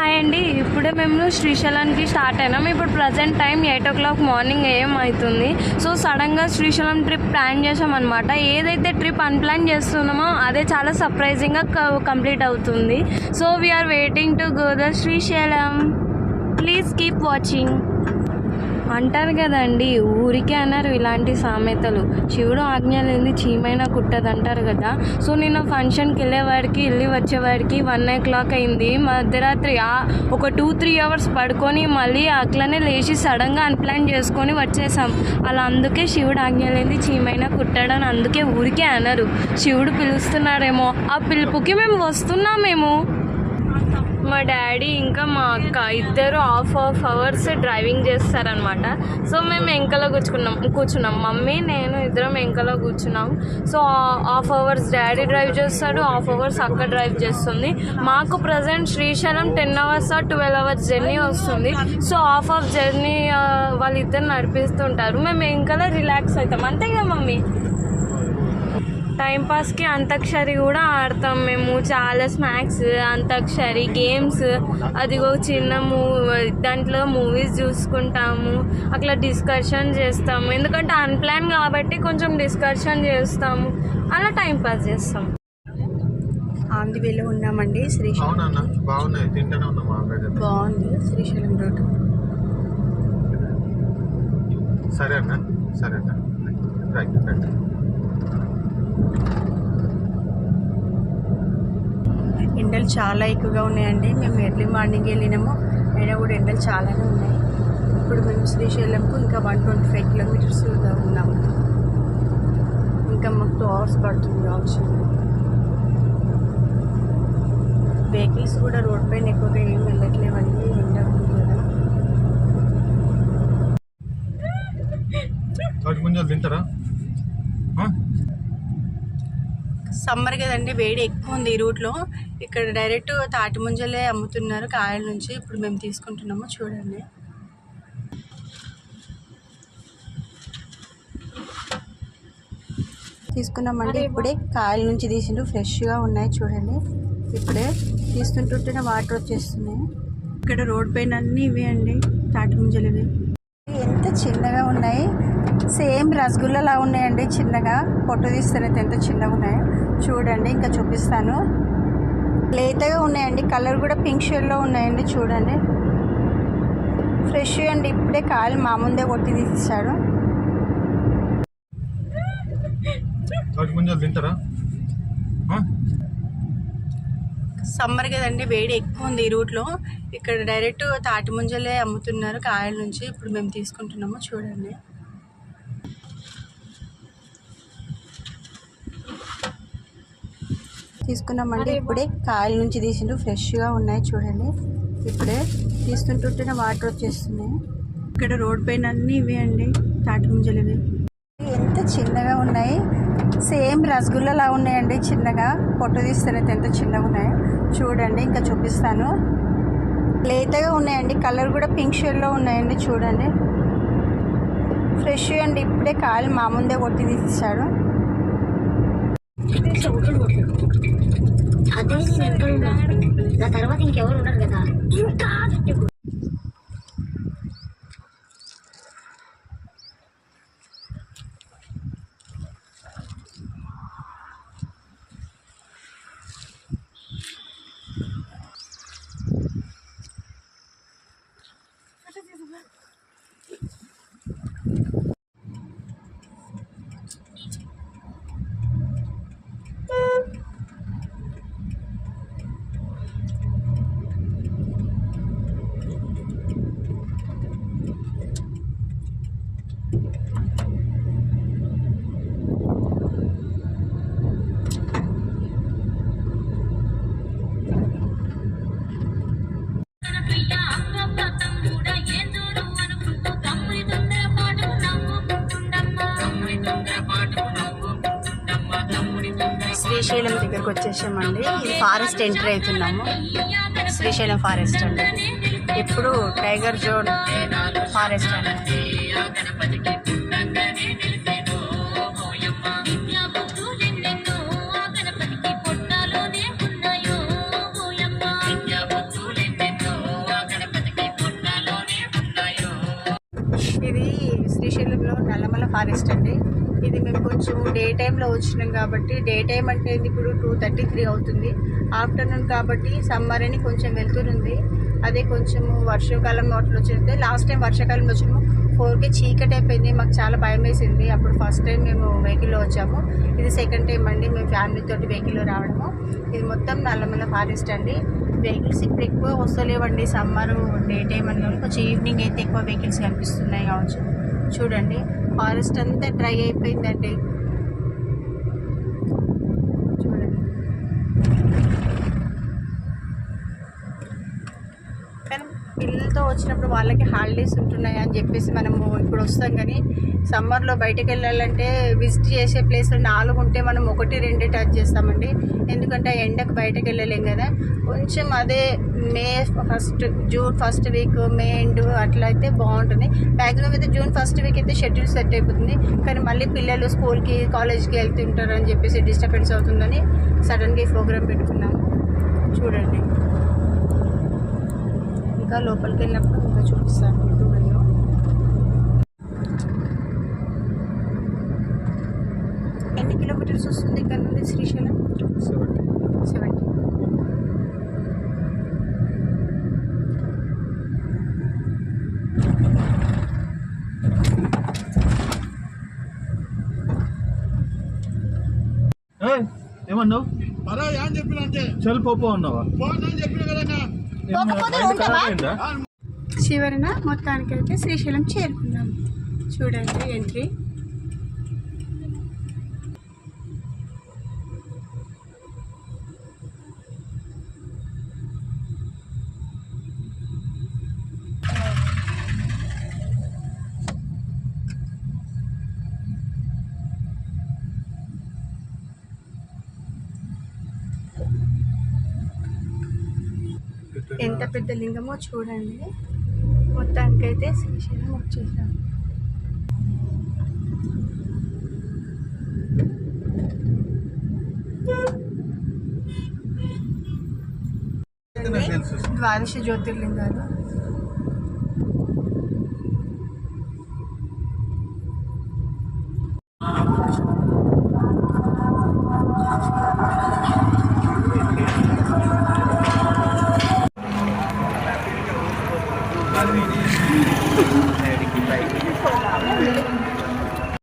Hi అండి. ఇప్పుడే మేము శ్రీశైలానికి స్టార్ట్ అయినాం. ఇప్పుడు present time 8 o'clock morning AM అవుతుంది. సో సడన్గా శ్రీశైలం ట్రిప్ ప్లాన్ చేసామన్నమాట. ఏదైతే ట్రిప్ అన్ప్లాన్ చేస్తున్నామో అదే చాలా సర్ప్రైజింగ్గా కంప్లీట్ అవుతుంది. So we are waiting to go the Srisailam. Please keep watching. అంటారు కదండి, ఊరికే అన్నారు ఇలాంటి సామెతలు. శివుడు ఆజ్ఞ లేనిది చీమైనా కుట్టదు అంటారు కదా. సో నిన్న ఫంక్షన్కి వెళ్ళి వచ్చేవాడికి 1 o'clock అయింది. మధ్యరాత్రి ఒక 2-3 hours పడుకొని మళ్ళీ అట్లనే లేచి సడన్గా అన్ప్లాన్ చేసుకొని వచ్చేసాం. అలా అందుకే శివుడు ఆజ్ఞ లేనిది చీమైనా కుట్టాడని అందుకే ఊరికే అన్నారు. శివుడు పిలుస్తున్నాడేమో, ఆ పిలుపుకి మేము వస్తున్నామేమో. మా డాడీ ఇంకా మా అక్క ఇద్దరు హాఫ్ అవర్స్ డ్రైవింగ్ చేస్తారనమాట. సో మేము వెంకలో కూర్చున్నాం. మమ్మీ నేను ఇద్దరం వెంకలో కూర్చున్నాం. So half hours daddy drive చేస్తాడు, హాఫ్ అవర్స్ అక్క డ్రైవ్ చేస్తుంది. మాకు present Srisailam 10 hours or 12 hours journey వస్తుంది. సో హాఫ్ ఆఫ్ జర్నీ వాళ్ళిద్దరు నడిపిస్తుంటారు. మేము వెంకలో రిలాక్స్ అవుతాం. అంతే కదా మమ్మీ? టైంపాస్కి అంతాక్షరి కూడా ఆడతాం మేము. చాలా స్నాక్స్, అంతాక్షరి గేమ్స్, అదిగో చిన్న దాంట్లో మూవీస్ చూసుకుంటాము. అట్లా డిస్కషన్ చేస్తాము. ఎందుకంటే అన్ప్లాన్ కాబట్టి కొంచెం డిస్కషన్ చేస్తాము. అలా టైంపాస్ చేస్తాం. ఆన్ ది వేలో ఉన్నామండి శ్రీశైలం. బాగుంది శ్రీశైలం రోడ్డు. సరే అన్న, సరే అన్న, రైట్ రైట్. ఎండలు చాలా ఎక్కువగా ఉన్నాయండి. మేము ఎర్లీ మార్నింగ్ వెళ్ళినాము, అయినా కూడా ఎండలు చాలానే ఉన్నాయి. ఇప్పుడు మేము శ్రీశైలంకు ఇంకా 125 kilometers ఉన్నాము. ఇంకా మాకు 2 hours పడుతుంది ఆప్షన్. వెహికల్స్ కూడా రోడ్ పైన ఎక్కువగా ఏం వెళ్ళట్లేవండి, ఎండ ఉంది కదా. తింటారా? సమ్మర్ కదండి, వేడి ఎక్కువ ఉంది ఈ రూట్లో. ఇక్కడ డైరెక్ట్ తాటి ముంజలే అమ్ముతున్నారు కాయల నుంచి. ఇప్పుడు మేము తీసుకుంటున్నాము, చూడండి. తీసుకున్నామండి, ఇప్పుడే కాయల నుంచి తీసిండు. ఫ్రెష్గా ఉన్నాయి చూడండి. ఇప్పుడే తీస్తుంటుంటేనే వాటర్ వచ్చేస్తున్నాయి. ఇక్కడ రోడ్ పైన అన్నీ ఇవే అండి, తాటి ముంజలు ఇవి. ఎంత చిన్నగా ఉన్నాయి, సేమ్ రసగుల్లలా ఉన్నాయండి. చిన్నగా పొట్టు తీస్తారైతే ఎంత చిన్నగా ఉన్నాయో చూడండి. ఇంకా చూపిస్తాను. లేతగా ఉన్నాయండి, కలర్ కూడా పింక్ షేడ్లో ఉన్నాయండి. చూడండి, ఫ్రెష్ అండి. ఇప్పుడే కాయలు మా ముందే కొట్టి తీసాడు. సమ్మర్ కదండి, వేడి ఎక్కువ ఉంది ఈ రూట్లో. ఇక్కడ డైరెక్ట్ తాటి ముంజలే అమ్ముతున్నారు కాయల నుంచి. ఇప్పుడు మేము తీసుకుంటున్నాము, చూడండి. తీసుకున్నామండి, ఇప్పుడే కాయల నుంచి తీసిండు. ఫ్రెష్గా ఉన్నాయి చూడండి. ఇప్పుడే తీస్తుంటుంటేనే వాటర్ వచ్చేస్తున్నాయి. ఇక్కడ రోడ్ పైన అన్నీ ఇవే అండి, తాటి ముంజలు ఇవి. ఎంత చిన్నగా ఉన్నాయి, సేమ్ రసగుల్లలా ఉన్నాయండి. చిన్నగా పొట్టు తీస్తారైతే ఎంత చిన్నగా ఉన్నాయో చూడండి. ఇంకా చూపిస్తాను. లేతగా ఉన్నాయండి, కలర్ కూడా పింక్ షేడ్లో ఉన్నాయండి. చూడండి, ఫ్రెష్ అండి. ఇప్పుడే కాయలు మా ముందే కొట్టి తీసాడు. అదే తర్వాత ఇంకెవరు ఉండరు కదా. ఇంకా శ్రీశైలం దగ్గరకు వచ్చేసామండి. ఇది ఫారెస్ట్ ఎంటర్ అవుతున్నాము. శ్రీశైలం ఫారెస్ట్ అండి. ఇప్పుడు టైగర్ జోన్ ఫారెస్ట్ అండి. ఫారెస్ట్ అండి. ఇది మేము కొంచెం డే టైంలో వచ్చినాం కాబట్టి, డే టైం అంటే ఇప్పుడు 2:33 అవుతుంది, ఆఫ్టర్నూన్ కాబట్టి సమ్మర్ అని కొంచెం వెళ్తుంది. అదే కొంచెం వర్షాకాలం అట్లా వచ్చింది. లాస్ట్ టైం వర్షాకాలంలో వచ్చినాము 4కి చీకటి అయిపోయింది, మాకు చాలా భయం వేసింది. అప్పుడు ఫస్ట్ టైం మేము వెహికల్లో వచ్చాము, ఇది సెకండ్ టైం అండి మేము ఫ్యామిలీతో వెహికల్లో రావడము. ఇది మొత్తం నల్లమల్ల ఫారెస్ట్ అండి. వెహికల్స్ ఇప్పుడు ఎక్కువ వస్తలేవండి, సమ్మర్ డే టైం అని కొంచెం ఈవినింగ్ అయితే ఎక్కువ వెహికల్స్ కనిపిస్తున్నాయి కావచ్చు. చూడండి ఫారెస్ట్ అంతా డ్రై అయిపోయిందండి. చూడండి కానీ పిల్లలతో వచ్చినప్పుడు వాళ్ళకి హాలిడేస్ ఉంటున్నాయి అని చెప్పేసి మనము ఇప్పుడు వస్తాం, కానీ సమ్మర్లో బయటకు వెళ్ళాలంటే విజిట్ చేసే ప్లేస్లో 4 ఉంటే మనం 1-2 టచ్ చేస్తామండి. ఎందుకంటే ఎండకు బయటకు వెళ్ళలేం కదా. కొంచెం అదే May first, June first week, May end అట్లా అయితే బాగుంటుంది. మ్యాక్సిమం అయితే జూన్ ఫస్ట్ వీక్ అయితే షెడ్యూల్ సెట్ అయిపోతుంది. కానీ మళ్ళీ పిల్లలు స్కూల్కి కాలేజ్కి వెళ్తుంటారు అని చెప్పేసి డిస్టర్బెన్స్ అవుతుందని సడన్గా ఈ ప్రోగ్రామ్ పెట్టుకున్నాము. చూడండి ఇంకా లోపలికి వెళ్ళినప్పుడు ఇంకా చూపిస్తాను మీకు వీడియో. ఎన్ని కిలోమీటర్స్ వస్తుంది ఇక్కడ నుండి శ్రీశైలం? 70. ఏమన్నావు? చల్ పోపో అన్నావా? చివరిన మొత్తానికైతే శ్రీశైలం చేరుకున్నాం. చూడండి ఎంట్రీ. ఎంత పెద్ద లింగమో చూడండి. మొత్తానికైతే శ్రీశైలం వచ్చేసాం. ద్వాదశ జ్యోతిర్లింగాలు.